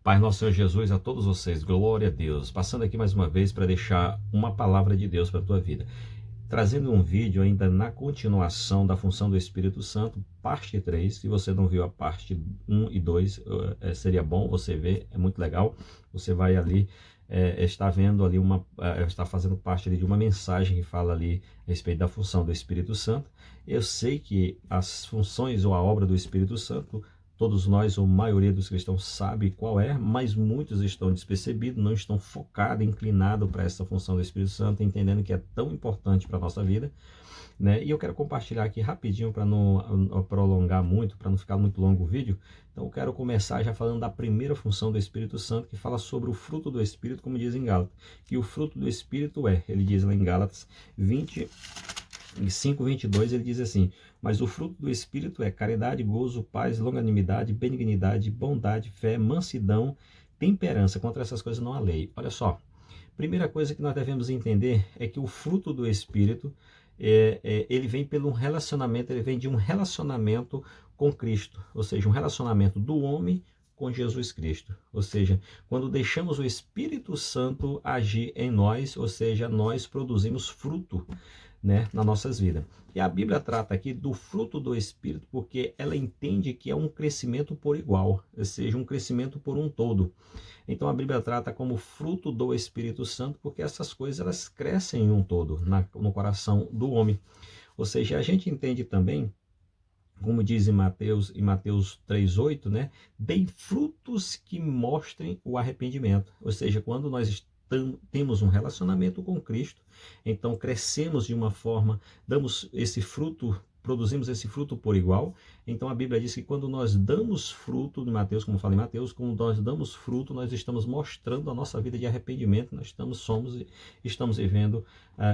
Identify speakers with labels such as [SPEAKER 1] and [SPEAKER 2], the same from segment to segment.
[SPEAKER 1] Pai nosso Senhor Jesus, a todos vocês, glória a Deus. Passando aqui mais uma vez para deixar uma palavra de Deus para a tua vida. Trazendo um vídeo ainda na continuação da função do Espírito Santo, parte 3. Se você não viu a parte 1 e 2, seria bom você ver, é muito legal. Você vai ali, está vendo ali está fazendo parte ali de uma mensagem que fala ali a respeito da função do Espírito Santo. Eu sei que as funções ou a obra do Espírito Santo, todos nós, ou a maioria dos cristãos, sabe qual é, mas muitos estão despercebidos, não estão focados, inclinados para essa função do Espírito Santo, entendendo que é tão importante para a nossa vida, né? E eu quero compartilhar aqui rapidinho para não prolongar muito, para não ficar muito longo o vídeo. Então eu quero começar já falando da primeira função do Espírito Santo, que fala sobre o fruto do Espírito, como diz em Gálatas. Que o fruto do Espírito ele diz lá em Gálatas 5:22, ele diz assim: mas o fruto do Espírito é caridade, gozo, paz, longanimidade, benignidade, bondade, fé, mansidão, temperança. Contra essas coisas não há lei. Olha só, primeira coisa que nós devemos entender é que o fruto do Espírito, ele vem pelo relacionamento, ele vem de um relacionamento com Cristo, ou seja, um relacionamento do homem com Jesus Cristo. Ou seja, quando deixamos o Espírito Santo agir em nós, ou seja, nós produzimos fruto, né, nas nossas vidas. E a Bíblia trata aqui do fruto do Espírito porque ela entende que é um crescimento por igual, ou seja, um crescimento por um todo. Então a Bíblia trata como fruto do Espírito Santo porque essas coisas elas crescem em um todo, no coração do homem. Ou seja, a gente entende também, como diz em Mateus 3:8, né? Deem frutos que mostrem o arrependimento. Ou seja, quando nós temos um relacionamento com Cristo, então crescemos de uma forma, damos esse fruto, produzimos esse fruto por igual. Então a Bíblia diz que quando nós damos fruto, em Mateus, como fala em Mateus, quando nós damos fruto, nós estamos mostrando a nossa vida de arrependimento, nós estamos vivendo,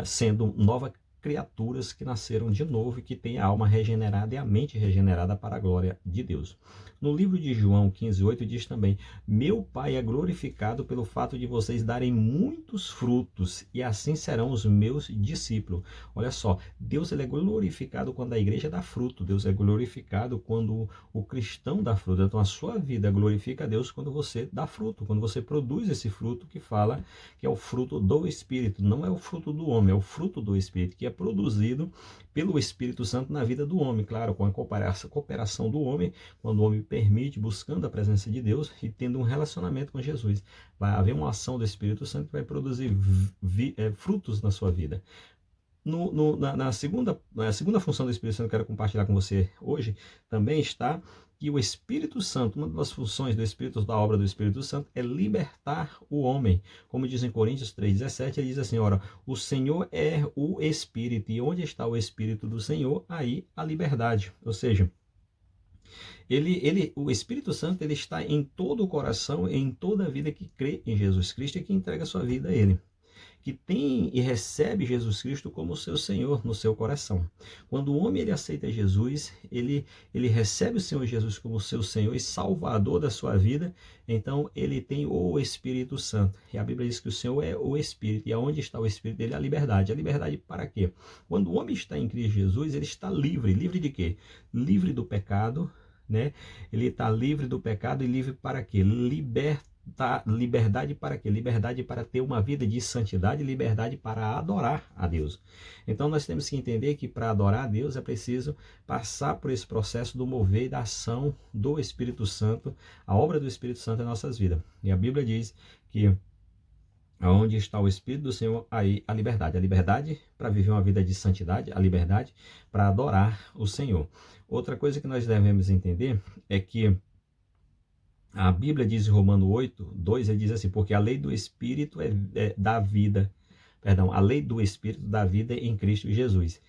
[SPEAKER 1] sendo nova criaturas que nasceram de novo e que têm a alma regenerada e a mente regenerada para a glória de Deus. No livro de João 15:8 diz também: meu Pai é glorificado pelo fato de vocês darem muitos frutos e assim serão os meus discípulos. Olha só, Deus ele é glorificado quando a igreja dá fruto, Deus é glorificado quando o cristão dá fruto. Então a sua vida glorifica a Deus quando você dá fruto, quando você produz esse fruto que fala que é o fruto do Espírito, não é o fruto do homem, é o fruto do Espírito, que é produzido pelo Espírito Santo na vida do homem, claro, com a cooperação do homem, quando o homem permite, buscando a presença de Deus e tendo um relacionamento com Jesus. Vai haver uma ação do Espírito Santo que vai produzir frutos na sua vida. Na segunda função do Espírito Santo que eu quero compartilhar com você hoje, também está que o Espírito Santo, uma das funções do Espírito, da obra do Espírito Santo, é libertar o homem. Como diz em Coríntios 3:17, ele diz assim: ora, o Senhor é o Espírito, e onde está o Espírito do Senhor, aí a liberdade. Ou seja, o Espírito Santo ele está em todo o coração, em toda a vida que crê em Jesus Cristo e que entrega a sua vida a Ele, que tem e recebe Jesus Cristo como seu Senhor no seu coração. Quando o homem ele aceita Jesus, ele recebe o Senhor Jesus como seu Senhor e Salvador da sua vida, então ele tem o Espírito Santo. E a Bíblia diz que o Senhor é o Espírito, e aonde está o Espírito dele? A liberdade. A liberdade para quê? Quando o homem está em Cristo Jesus, ele está livre. Livre de quê? Livre do pecado, né? Ele está livre do pecado e livre para quê? Liberdade para quê? Liberdade para ter uma vida de santidade, liberdade para adorar a Deus. Então nós temos que entender que para adorar a Deus é preciso passar por esse processo do mover e da ação do Espírito Santo, a obra do Espírito Santo em nossas vidas. E a Bíblia diz que onde está o Espírito do Senhor, aí a liberdade para viver uma vida de santidade, a liberdade para adorar o Senhor. Outra coisa que nós devemos entender é que a Bíblia diz em Romanos 8:2, ele diz assim: porque a lei do Espírito dá vida, a lei do Espírito dá vida em Cristo Jesus.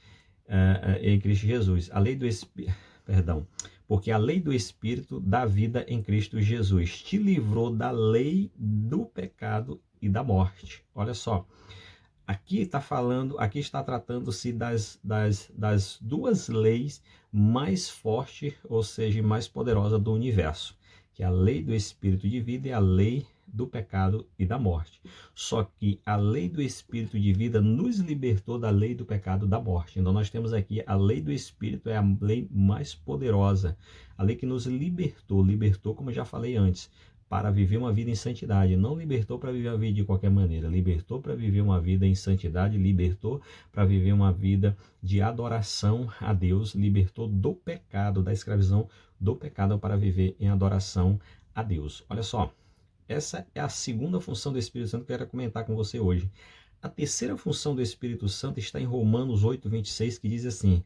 [SPEAKER 1] Em Cristo Jesus. A lei do Espírito, porque a lei do Espírito dá vida em Cristo Jesus. Te livrou da lei do pecado e da morte. Olha só. Aqui está tratando-se das duas leis mais fortes, ou seja, mais poderosas do universo, que é a lei do Espírito de vida e a lei do pecado e da morte. Só que a lei do Espírito de vida nos libertou da lei do pecado e da morte. Então nós temos aqui a lei do Espírito, é a lei mais poderosa, a lei que nos libertou, como eu já falei antes, para viver uma vida em santidade, não libertou para viver uma vida de qualquer maneira, libertou para viver uma vida em santidade, libertou para viver uma vida de adoração a Deus, libertou do pecado, da escravidão do pecado para viver em adoração a Deus. Olha só, essa é a segunda função do Espírito Santo que eu quero comentar com você hoje. A terceira função do Espírito Santo está em Romanos 8:26, que diz assim: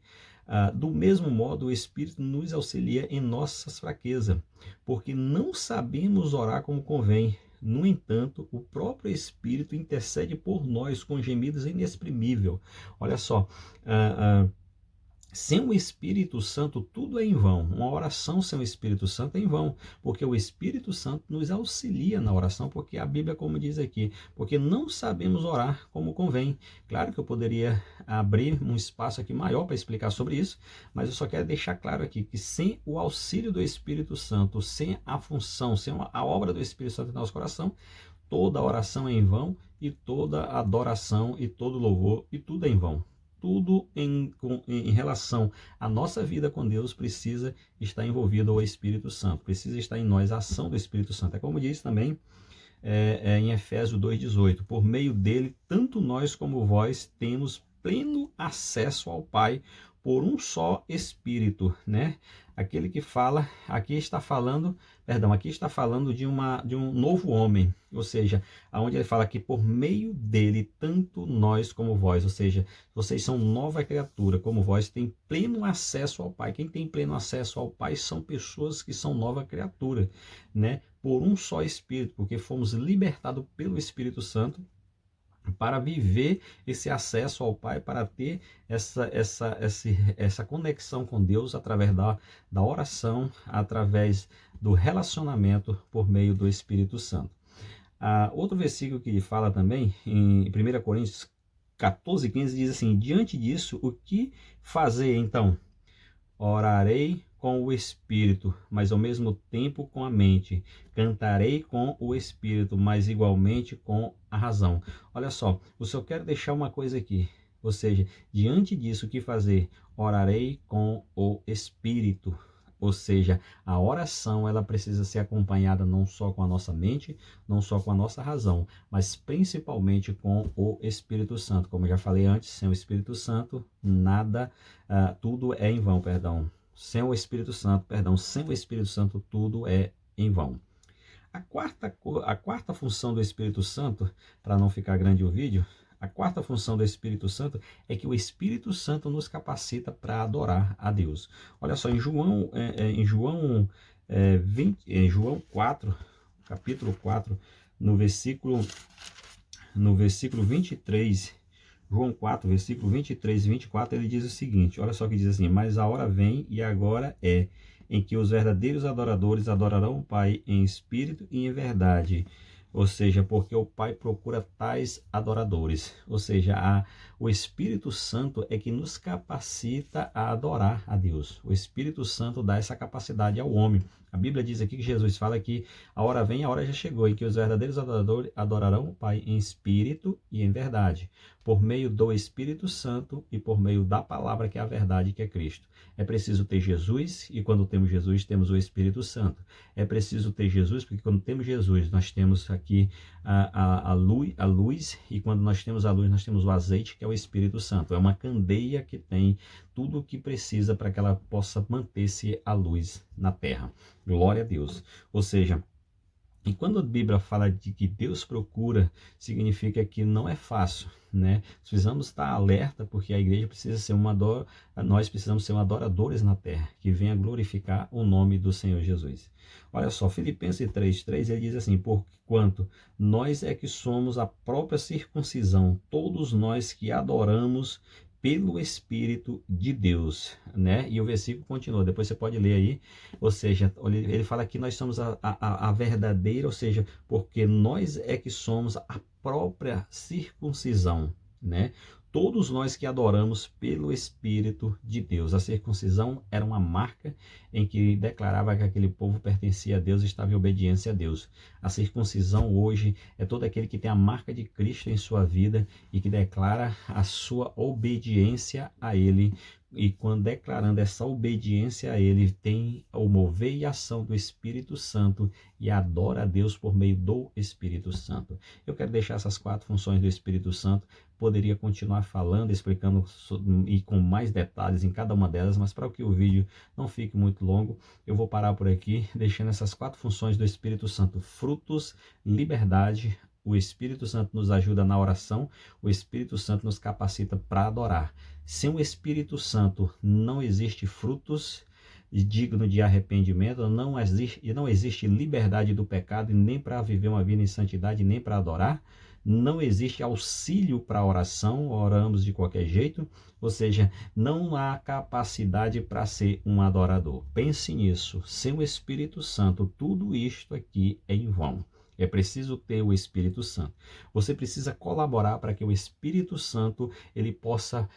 [SPEAKER 1] do mesmo modo, o Espírito nos auxilia em nossas fraquezas, porque não sabemos orar como convém. No entanto, o próprio Espírito intercede por nós com gemidos inexprimíveis. Olha só, sem o Espírito Santo, tudo é em vão. Uma oração sem o Espírito Santo é em vão, porque o Espírito Santo nos auxilia na oração, porque a Bíblia, como diz aqui, porque não sabemos orar como convém. Claro que eu poderia abrir um espaço aqui maior para explicar sobre isso, mas eu só quero deixar claro aqui que sem o auxílio do Espírito Santo, sem a função, sem a obra do Espírito Santo em nosso coração, toda oração é em vão e toda adoração e todo louvor e tudo é em vão. Tudo em relação à nossa vida com Deus precisa estar envolvido ao Espírito Santo, precisa estar em nós a ação do Espírito Santo. É como diz também em Efésios 2:18, por meio dele, tanto nós como vós temos pleno acesso ao Pai por um só Espírito, né? Aquele que fala, aqui está falando de um novo homem, ou seja, aonde ele fala que por meio dele, tanto nós como vós, ou seja, vocês são nova criatura, como vós, tem pleno acesso ao Pai. Quem tem pleno acesso ao Pai são pessoas que são nova criatura, né? Por um só Espírito, porque fomos libertados pelo Espírito Santo para viver esse acesso ao Pai, para ter essa conexão com Deus através da oração, através do relacionamento por meio do Espírito Santo. Outro versículo que fala também, em 1 Coríntios 14:15, diz assim: diante disso, o que fazer então? Orarei com o Espírito, mas ao mesmo tempo com a mente. Cantarei com o Espírito, mas igualmente com a razão. Olha só, eu só quero deixar uma coisa aqui. Ou seja, diante disso, o que fazer? Orarei com o Espírito. Ou seja, a oração ela precisa ser acompanhada não só com a nossa mente, não só com a nossa razão, mas principalmente com o Espírito Santo. Como eu já falei antes, sem o Espírito Santo, nada, tudo é em vão, perdão. Sem o Espírito Santo, tudo é em vão. A quarta função do Espírito Santo, para não ficar grande o vídeo, a quarta função do Espírito Santo é que o Espírito Santo nos capacita para adorar a Deus. Olha só, em João 4, capítulo 4, no versículo 23, João 4, versículo 23 e 24, ele diz o seguinte, olha só que diz assim: mas a hora vem e agora é, em que os verdadeiros adoradores adorarão o Pai em espírito e em verdade. Ou seja, porque o Pai procura tais adoradores. Ou seja, o Espírito Santo é que nos capacita a adorar a Deus. O Espírito Santo dá essa capacidade ao homem. A Bíblia diz aqui que Jesus fala que a hora vem, a hora já chegou, em que os verdadeiros adoradores adorarão o Pai em espírito e em verdade, por meio do Espírito Santo e por meio da palavra que é a verdade, que é Cristo. É preciso ter Jesus, e quando temos Jesus, temos o Espírito Santo. É preciso ter Jesus, porque quando temos Jesus, nós temos aqui a luz, e quando nós temos a luz, nós temos o azeite, que é o Espírito Santo. É uma candeia que tem tudo o que precisa para que ela possa manter-se a luz na terra. Glória a Deus. Ou seja, e quando a Bíblia fala de que Deus procura, significa que não é fácil, né? Precisamos estar alerta, porque a igreja precisa ser nós precisamos ser adoradores na terra, que venha glorificar o nome do Senhor Jesus. Olha só, Filipenses 3:3, ele diz assim: porquanto nós é que somos a própria circuncisão, todos nós que adoramos pelo Espírito de Deus, né? E o versículo continua, depois você pode ler aí, ou seja, ele fala que nós somos a verdadeira, ou seja, porque nós é que somos a própria circuncisão, né? Todos nós que adoramos pelo Espírito de Deus. A circuncisão era uma marca em que declarava que aquele povo pertencia a Deus e estava em obediência a Deus. A circuncisão hoje é todo aquele que tem a marca de Cristo em sua vida e que declara a sua obediência a Ele e quando declarando essa obediência a Ele, tem o mover e ação do Espírito Santo e adora a Deus por meio do Espírito Santo. Eu quero deixar essas 4 funções do Espírito Santo. Poderia continuar falando, explicando e com mais detalhes em cada uma delas, mas para que o vídeo não fique muito longo, eu vou parar por aqui, deixando essas 4 funções do Espírito Santo: frutos, liberdade. O Espírito Santo nos ajuda na oração, o Espírito Santo nos capacita para adorar. Sem o Espírito Santo não existe frutos digno de arrependimento, não existe liberdade do pecado, e nem para viver uma vida em santidade, nem para adorar. Não existe auxílio para a oração, oramos de qualquer jeito, ou seja, não há capacidade para ser um adorador. Pense nisso, sem o Espírito Santo, tudo isto aqui é em vão. É preciso ter o Espírito Santo. Você precisa colaborar para que o Espírito Santo ele possa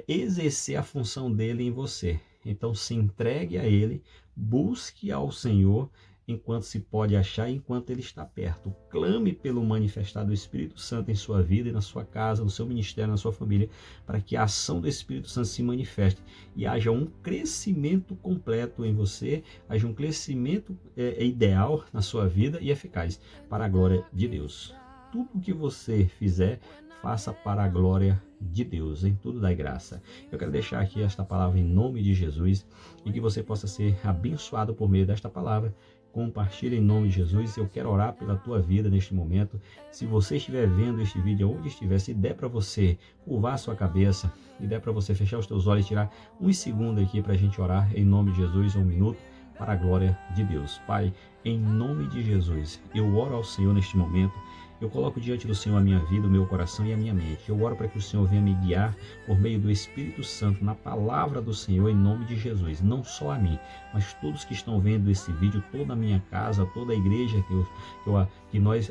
[SPEAKER 1] exercer a função dele em você. Então se entregue a Ele, busque ao Senhor enquanto se pode achar, enquanto Ele está perto. Clame pelo manifestar do Espírito Santo em sua vida e na sua casa, no seu ministério, na sua família, para que a ação do Espírito Santo se manifeste e haja um crescimento completo em você, haja um crescimento ideal na sua vida e eficaz, para a glória de Deus. Tudo o que você fizer, faça para a glória de Deus, em tudo dai graça. Eu quero deixar aqui esta palavra em nome de Jesus e que você possa ser abençoado por meio desta palavra. Compartilhe em nome de Jesus. Eu quero orar pela tua vida neste momento. Se você estiver vendo este vídeo onde estiver, se der para você curvar a sua cabeça e der para você fechar os teus olhos e tirar uns segundos aqui para a gente orar em nome de Jesus, 1 minuto, para a glória de Deus. Pai, em nome de Jesus, eu oro ao Senhor neste momento. Eu coloco diante do Senhor a minha vida, o meu coração e a minha mente. Eu oro para que o Senhor venha me guiar por meio do Espírito Santo, na palavra do Senhor, em nome de Jesus. Não só a mim, mas todos que estão vendo esse vídeo, toda a minha casa, toda a igreja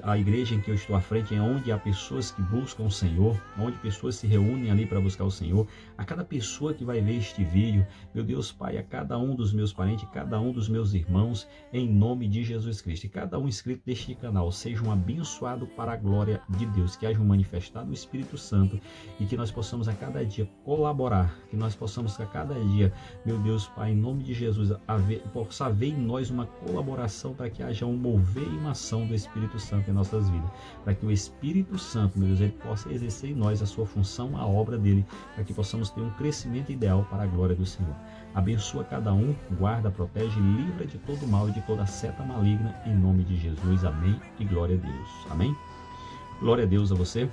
[SPEAKER 1] a igreja em que eu estou à frente, é onde há pessoas que buscam o Senhor, onde pessoas se reúnem ali para buscar o Senhor. A cada pessoa que vai ver este vídeo, meu Deus Pai, a cada um dos meus parentes, cada um dos meus irmãos, em nome de Jesus Cristo. E cada um inscrito deste canal, seja um abençoado para a glória de Deus, que haja um manifestado o Espírito Santo e que nós possamos a cada dia colaborar, que nós possamos a cada dia, meu Deus Pai, em nome de Jesus, possa haver em nós uma colaboração para que haja um mover e uma ação do Espírito Santo em nossas vidas, para que o Espírito Santo, meu Deus, ele possa exercer em nós a sua função, a obra dele, para que possamos ter um crescimento ideal para a glória do Senhor. Abençoa cada um, guarda, protege, livra de todo mal e de toda seta maligna, em nome de Jesus. Amém e glória a Deus. Amém? Glória a Deus a você,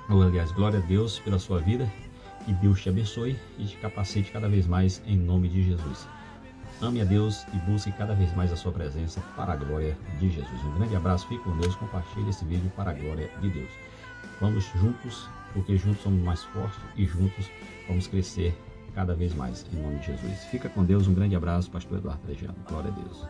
[SPEAKER 1] ou aliás, glória a Deus pela sua vida, que Deus te abençoe e te capacite cada vez mais em nome de Jesus. Ame a Deus e busque cada vez mais a sua presença para a glória de Jesus. Um grande abraço, fique com Deus, compartilhe esse vídeo para a glória de Deus. Vamos juntos, porque juntos somos mais fortes e juntos vamos crescer cada vez mais em nome de Jesus. Fica com Deus, um grande abraço, pastor Eduardo Trajano. Glória a Deus.